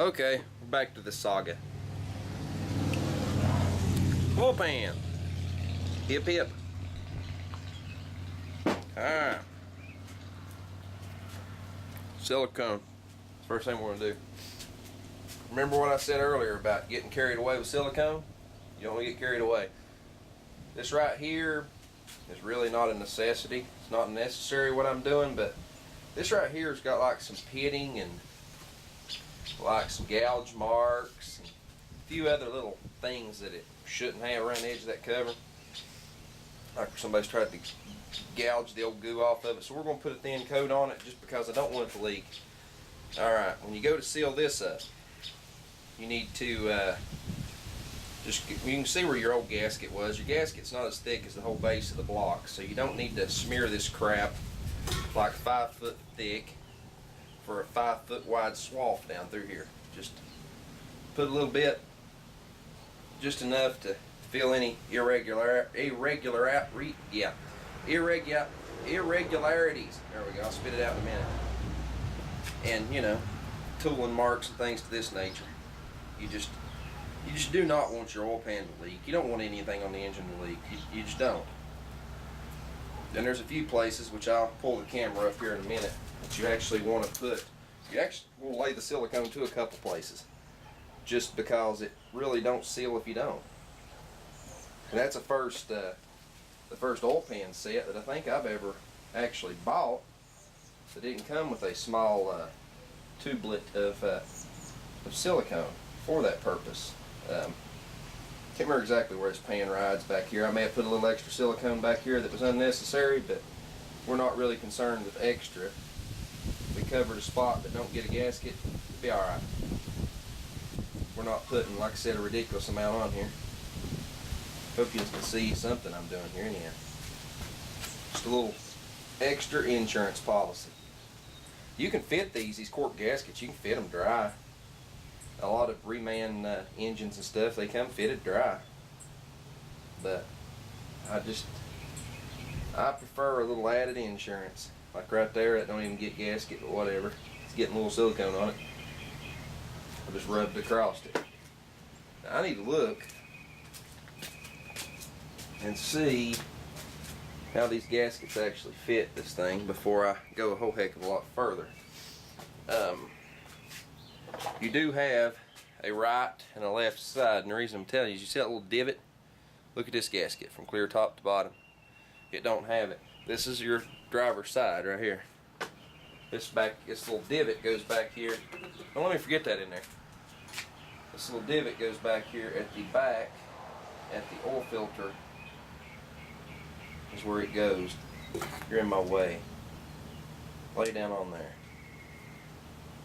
Okay, back to the saga. Oil pan. Hip hip. Alright. Silicone. First thing we're going to do. Remember what I said earlier about getting carried away with silicone? You don't want to get carried away. This right here is really not a necessity. It's not necessary what I'm doing, but this right here has got like some pitting and like some gouge marks and a few other little things that it shouldn't have around the edge of that cover. Like somebody's tried to gouge the old goo off of it. So we're going to put a thin coat on it just because I don't want it to leak. Alright, when you go to seal this up, you need to you can see where your old gasket was. Your gasket's not as thick as the whole base of the block, so you don't need to smear this crap like 5 foot thick for a 5 foot wide swath down through here. Just put a little bit, just enough to fill any irregularities. There we go. I'll spit it out in a minute. And you know, tooling marks and things to this nature. You just do not want your oil pan to leak. You don't want anything on the engine to leak. You just don't. Then there's a few places, which I'll pull the camera up here in a minute, that you actually want to put. You actually will lay the silicone to a couple places, just because it really don't seal if you don't. And that's the first oil pan set that I think I've ever actually bought that didn't come with a small tubelet of silicone for that purpose. Can't remember exactly where this pan rides back here. I may have put a little extra silicone back here that was unnecessary, but we're not really concerned with extra. We covered a spot that don't get a gasket, it'll be alright. We're not putting, like I said, a ridiculous amount on here. Hope you can see something I'm doing here anyhow. Just a little extra insurance policy. You can fit these cork gaskets, you can fit them dry. A lot of reman engines and stuff, they come fitted dry. But I prefer a little added insurance. Like right there, that don't even get gasket, but whatever. It's getting a little silicone on it. I just rubbed across it. Now I need to look and see how these gaskets actually fit this thing before I go a whole heck of a lot further. You do have a right and a left side, and the reason I'm telling you is you see that little divot? Look at this gasket from clear top to bottom. It don't have it. This is your driver's side right here. This little divot goes back here. Don't let me forget that in there. This little divot goes back here at the back, at the oil filter, is where it goes. You're in my way. Lay down on there.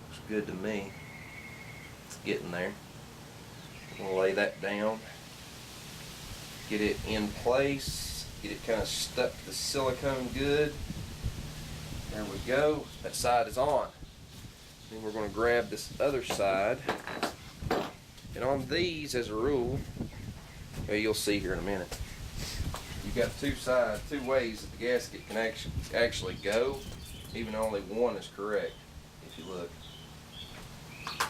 Looks good to me. It's getting there. I'm going to lay that down. Get it in place. Get it kind of stuck to the silicone good. There we go. That side is on. Then we're going to grab this other side. And on these, as a rule, you'll see here in a minute, you've got two ways that the gasket can actually go, even though only one is correct, if you look.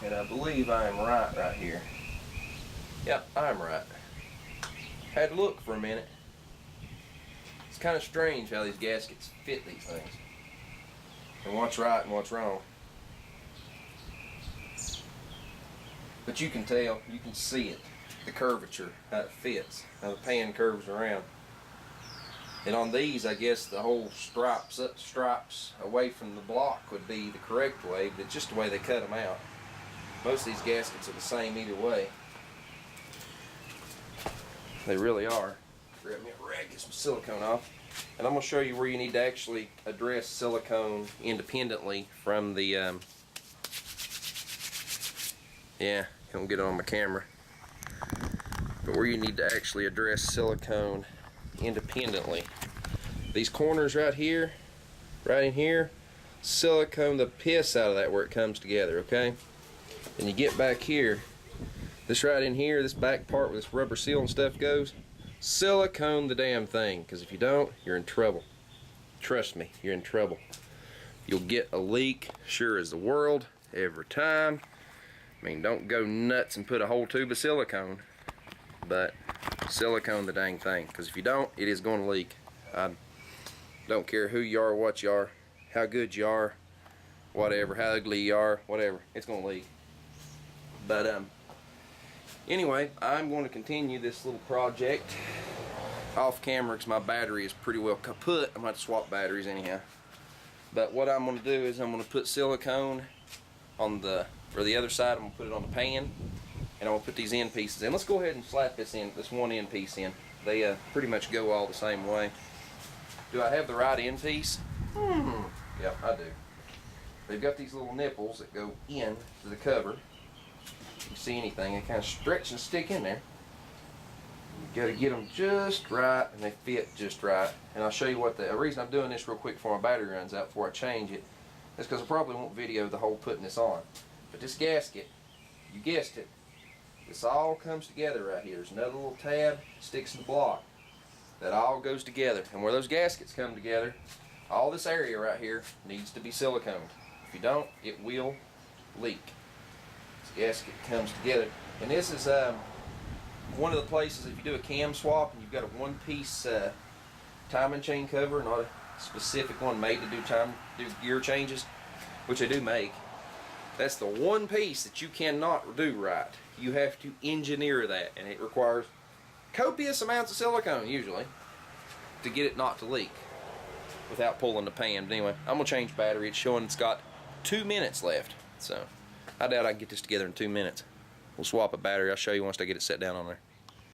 And I believe I am right here. Yep, I'm right. Had to look for a minute. It's kind of strange how these gaskets fit these things, and what's right and what's wrong. But you can tell, you can see it, the curvature, how it fits, how the pan curves around. And on these, I guess the whole stripes away from the block would be the correct way, but it's just the way they cut them out. Most of these gaskets are the same either way. They really are. Grab me a rag, get some silicone off. And I'm going to show you where you need to actually address silicone independently from the, yeah, don't get it on my camera. But where you need to actually address silicone independently. These corners right here, right in here, silicone the piss out of that where it comes together, okay? And you get back here, this right in here, this back part where this rubber seal and stuff goes, silicone the damn thing, because if you don't, you're in trouble. Trust me, you're in trouble. You'll get a leak, sure as the world, every time. I mean, don't go nuts and put a whole tube of silicone, but silicone the dang thing, because if you don't, it is going to leak. I don't care who you are, what you are, how good you are, whatever, how ugly you are, whatever, it's going to leak. But anyway, I'm going to continue this little project off camera because my battery is pretty well kaput. I'm going to have to swap batteries anyhow. But what I'm going to do is I'm going to put silicone on the other side. I'm going to put it on the pan, and I'm going to put these end pieces in. Let's go ahead and slap this one end piece in. They pretty much go all the same way. Do I have the right end piece? Yep, I do. They've got these little nipples that go in to the cover. If you see anything, they kind of stretch and stick in there. You got to get them just right, and they fit just right. And I'll show you what the reason I'm doing this real quick before my battery runs out, before I change it, is because I probably won't video the whole putting this on. But this gasket, you guessed it, this all comes together right here. There's another little tab, sticks in the block. That all goes together. And where those gaskets come together, all this area right here needs to be siliconed. If you don't, it will leak. This gasket comes together. And this is one of the places, if you do a cam swap and you've got a one-piece timing chain cover, not a specific one made to do gear changes, which they do make, that's the one piece that you cannot do right. You have to engineer that, and it requires copious amounts of silicone usually to get it not to leak without pulling the pan. But anyway, I'm gonna change battery. It's showing it's got 2 minutes left, so I doubt I can get this together in 2 minutes. We'll swap a battery. I'll show you once I get it set down on there.